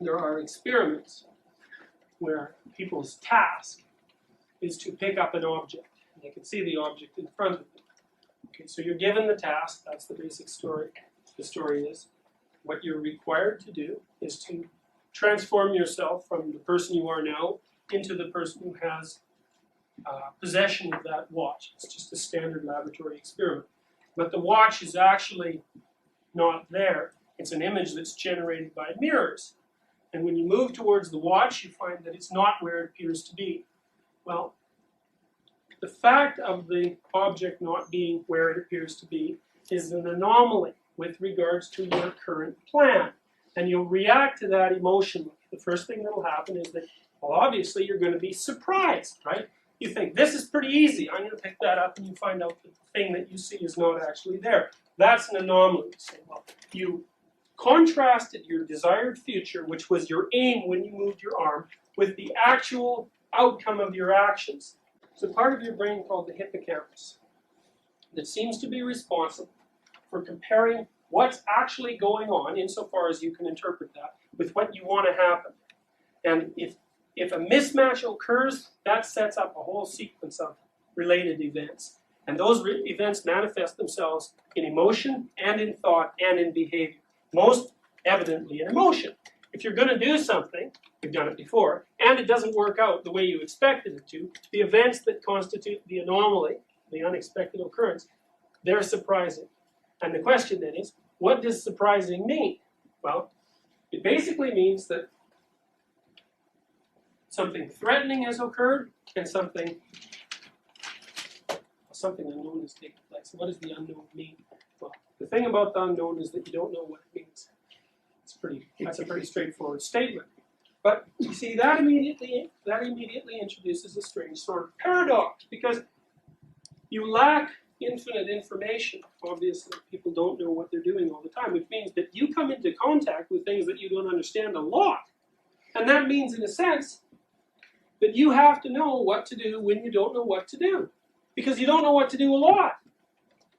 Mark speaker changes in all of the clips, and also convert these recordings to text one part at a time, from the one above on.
Speaker 1: there are experiments where people's task is to pick up an object. And they can see the object in front of them. Okay, so you're given the task. That's the basic story. The story is what you're required to do is to transform yourself from the person you are now into the person who has possession of that watch. It's just a standard laboratory experiment. But the watch is actually not there. It's an image that's generated by mirrors. And when you move towards the watch, you find that it's not where it appears to be. Well, the fact of the object not being where it appears to be is an anomaly with regards to your current plan. And you'll react to that emotionally. The first thing that will happen is that, well, obviously you're going to be surprised, right? You think, this is pretty easy. I'm going to pick that up, and you find out that the thing that you see is not actually there. That's an anomaly. You say, well, you contrasted your desired future, which was your aim when you moved your arm, with the actual outcome of your actions. It's a part of your brain called the hippocampus that seems to be responsible for comparing what's actually going on, insofar as you can interpret that, with what you want to happen. And if a mismatch occurs, that sets up a whole sequence of related events. And those events manifest themselves in emotion and in thought and in behavior. Most evidently in emotion. If you're going to do something, you've done it before, and it doesn't work out the way you expected it to, the events that constitute the anomaly, the unexpected occurrence, they're surprising. And the question then is, what does surprising mean? Well, it basically means that something threatening has occurred and something unknown has taken place. What does the unknown mean? Well, the thing about the unknown is that you don't know what it means. That's a pretty straightforward statement. But you see, that immediately introduces a strange sort of paradox, because you lack infinite information. Obviously, people don't know what they're doing all the time, which means that you come into contact with things that you don't understand a lot. And that means, in a sense, that you have to know what to do when you don't know what to do. Because you don't know what to do a lot.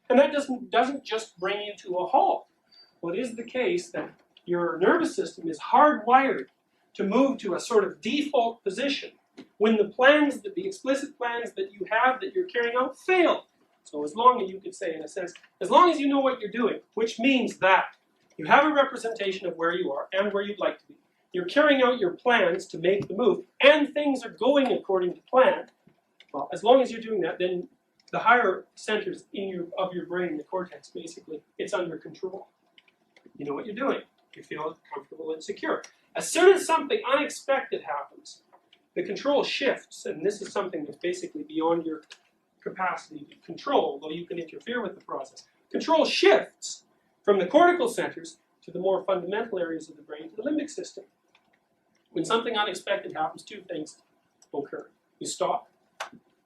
Speaker 1: And that doesn't just bring you to a halt. Well, it is the case that your nervous system is hardwired to move to a sort of default position when the explicit plans that you have that you're carrying out fail. So as long as you could say, in a sense, as long as you know what you're doing, which means that you have a representation of where you are and where you'd like to be. You're carrying out your plans to make the move, and things are going according to plan. Well, as long as you're doing that, then the higher centers of your brain, the cortex, basically, it's under control. You know what you're doing. You feel comfortable and secure. As soon as something unexpected happens, the control shifts, and this is something that's basically beyond your capacity to control, though you can interfere with the process. Control shifts from the cortical centers to the more fundamental areas of the brain, to the limbic system. When something unexpected happens, two things occur. You stop.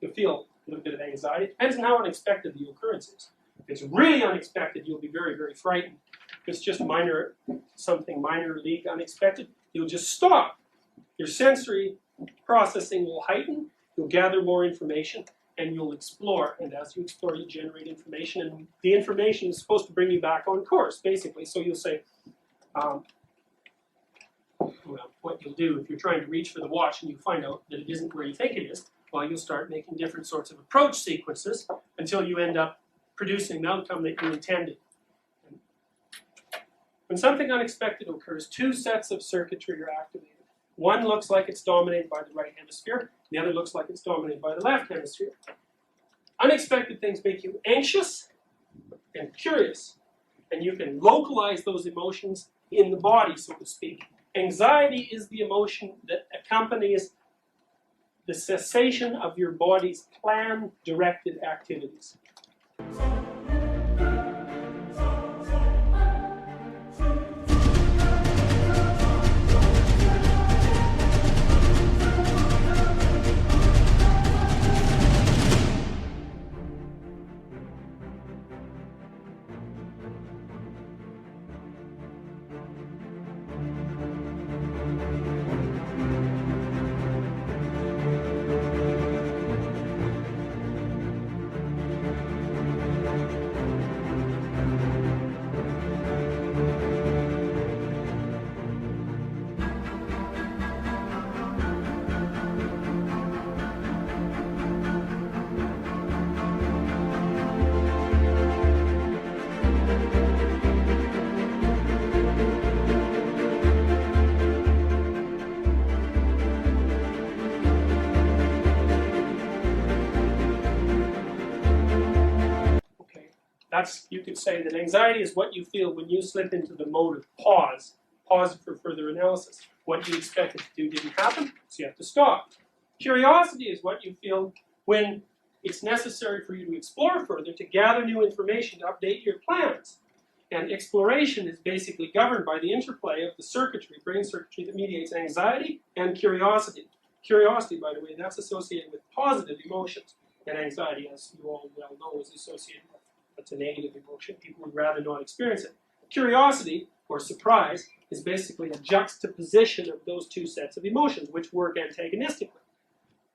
Speaker 1: You feel a little bit of anxiety. It depends on how unexpected the occurrence is. If it's really unexpected, you'll be very, very frightened. If it's just something minor league unexpected, you'll just stop. Your sensory processing will heighten. You'll gather more information, and you'll explore. And as you explore, you generate information, and the information is supposed to bring you back on course, basically. So you'll say, well, what you'll do if you're trying to reach for the watch and you find out that it isn't where you think it is, well, you'll start making different sorts of approach sequences until you end up producing the outcome that you intended. When something unexpected occurs, two sets of circuitry are activated. One looks like it's dominated by the right hemisphere, the other looks like it's dominated by the left hemisphere. Unexpected things make you anxious and curious, and you can localize those emotions in the body, so to speak. Anxiety is the emotion that accompanies the cessation of your body's plan-directed activities. That's, you could say that anxiety is what you feel when you slip into the mode of pause it for further analysis. What you expected to do didn't happen, so you have to stop. Curiosity is what you feel when it's necessary for you to explore further, to gather new information, to update your plans. And exploration is basically governed by the interplay of the circuitry, brain circuitry, that mediates anxiety and curiosity. Curiosity, by the way, that's associated with positive emotions. And anxiety, as you all well know, is associated with it's a negative emotion. People would rather not experience it. Curiosity, or surprise, is basically a juxtaposition of those two sets of emotions, which work antagonistically.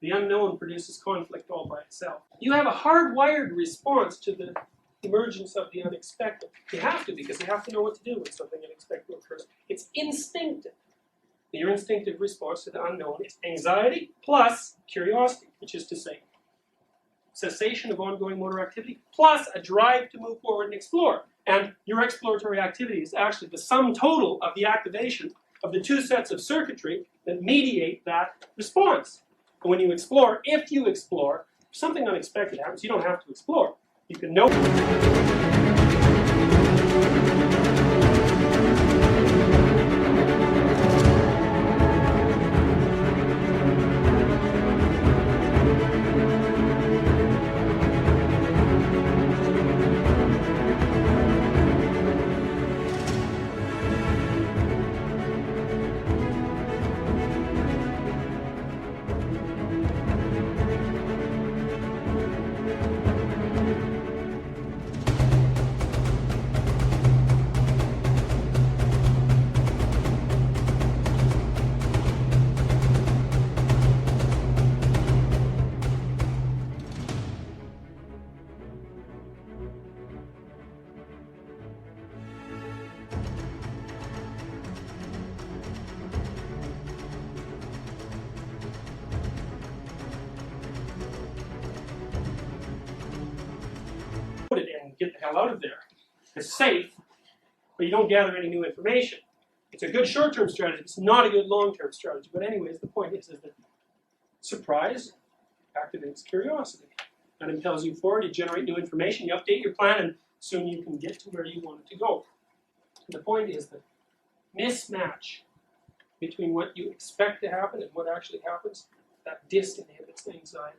Speaker 1: The unknown produces conflict all by itself. You have a hardwired response to the emergence of the unexpected. You have to, because you have to know what to do when something unexpected occurs. It's instinctive. Your instinctive response to the unknown is anxiety plus curiosity, which is to say, cessation of ongoing motor activity plus a drive to move forward and explore. And your exploratory activity is actually the sum total of the activation of the two sets of circuitry that mediate that response. And when you explore, if you explore, if something unexpected happens, you don't have to explore. You can know. And get the hell out of there. It's safe, but you don't gather any new information. It's a good short-term strategy. It's not a good long-term strategy. But anyways, the point is that surprise activates curiosity. That impels you forward. You generate new information. You update your plan, and soon you can get to where you want it to go. And the point is that mismatch between what you expect to happen and what actually happens, that disinhibits anxiety.